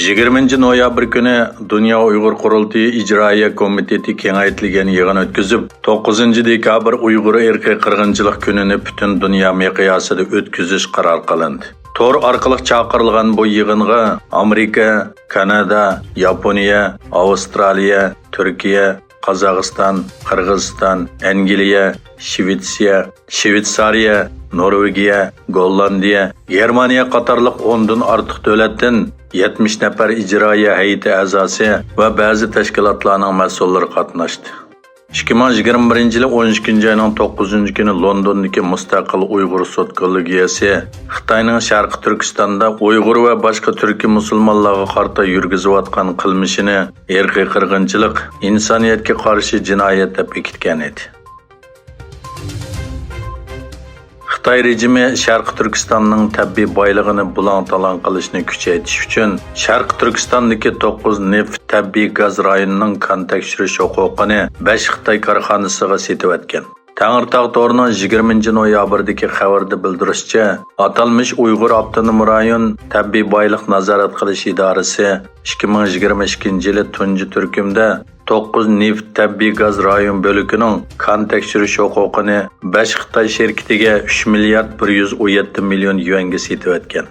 20 noyabr kuni Dünya Uyg'ur Qurultiyi İcraiya Komiteti kengaytirilgan yig'in o'tkazib, 9 dekabr Uyg'ur irqiy qirg'inchilik kunini butun dunyo miqyosida o'tkazish qaror qilindi. Tor orqali chaqirilgan bu yig'inga Amerika, Kanada, Yaponiya, Avstraliya, Turkiya, Qozog'iston, Qirg'iziston, Angliya, Shvetsariya, Norvegiya, Gollandiya, Germaniya qatorliq 10 dan ortiq davlatdan 70 nafar ijroiya hay'ati a'zosi va ba'zi tashkilotlarning mas'ullari qatnashdi. 2021 yil 12 oyning 9 kuni Londondagi mustaqil Uyg'ur sud kollegiyasi Xitoyning Sharqi Turkistonda Uyg'ur va boshqa turkiy musulmonlarga qarata yurgizayotgan qilmishini irqiy qirg'inchilik, insoniyatga qarshi jinoyat deb bekitgan edi. Xitoy rejimi Sharqi Turkistonning tabiiy boyligini bulang-talang qilishni kuchaytirish uchun Sharqi Turkistondagi 9 neft tabiiy gaz rayonining kon tekshirish huquqini 5 Xitoy korxonasiga setib etgan. Tangirtog' to'rining 20 noyabrdagi xabarda bildirishicha, atalmish Uyg'ur avtonom rayon tabiiy boylik nazorat qilish idorasi 2022 yili tunji turkumda 9 neft tabiiy gaz rayon bo'likining kon tekshirish huquqini 5 Xitoy shirkatiga 3 milliard 117 million yuanga setib etgan.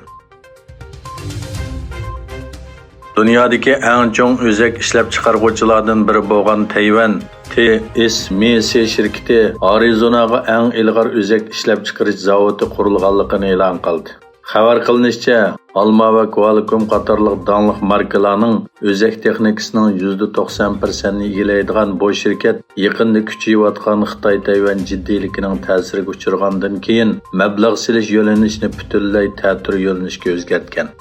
Dunyodagi eng chong o'zak ishlab chiqaruvchilardan biri bo'lgan Tayvan TSMC shirkati Arizonaga eng ilg'or o'zak ishlab chiqarish zavodi qurilganligini e'lon qildi. Xabar qilinishicha, Alma va Qualcomm qatorliq donliq markalarning o'zak texnikasining %90% ni egallaydigan bu shirkat yaqinda kuchayayotgan Xitoy-Tayvan jiddiyligining ta'siriga uchragandan keyin mablag' silish yo'nalishini butunlay ta'tir yo'nalishga o'zgartgan.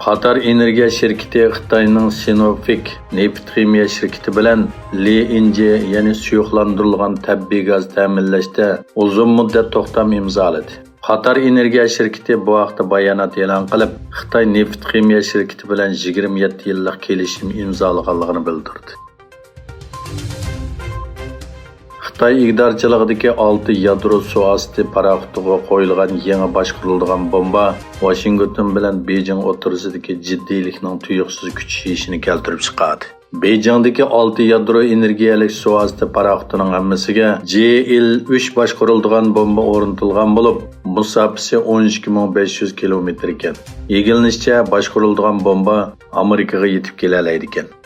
Qatar Energiya shirkati Xitoyning Sinopec neft ximiya shirkati bilan LNG ya'ni suyuqlantirilgan tabiiy gaz ta'minlashda uzun muddat to'xtam imzoladi. Qatar Energiya shirkati bu haqda bayonot e'lon qilib, Xitoy neft ximiya shirkati bilan 27 yillik kelishim imzolaganligini bildirdi. Xitoy igdorchiligidagi 6 yadro suvosti paraxotiga qo'yilgan yangi boshqariladigan bomba Washington bilan Beijing o'rtasidagi jiddiylikning tuyuqsiz kuchayishini keltirib chiqadi. Beijingdagi 6 yadro energiyalik suvosti paraxotining hammasiga JL-3 boshqariladigan bomba o'rnatilgan bo'lib, musofasi 12500 kilometr ekan. Yegilishicha, boshqariladigan bomba Amerikaga yetib kelalaydi ekan.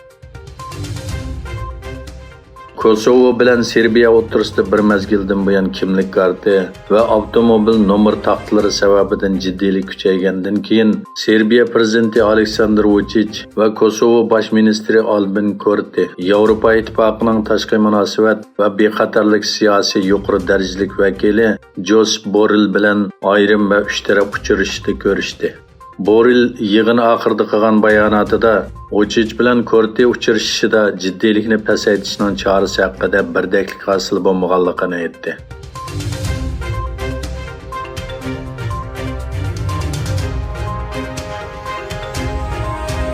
Kosovo bilan Serbiya o'rtasida bir mezgildan buyon kimlik karti va avtomobil nomer taxtlari sababidan jiddiylik kuchaygandan keyin Serbiya prezidenti Aleksandr Vučić va Kosovo bosh ministri Albin Kurti Yevropa ittifoqining tashqi munosabat va bexatarlik siyosiy yuqori darajalik vakili Josip Borrell bilan ayrim va uchtaraf uchrashishda ko'rishdi. Borrell yig'in oxirida qilgan bayonotida Vučić bilan Kurti uchrashishida jiddiylikni pasaytirishning chorasi haqida birdaklik hosil bo'lmaganligini aytdi.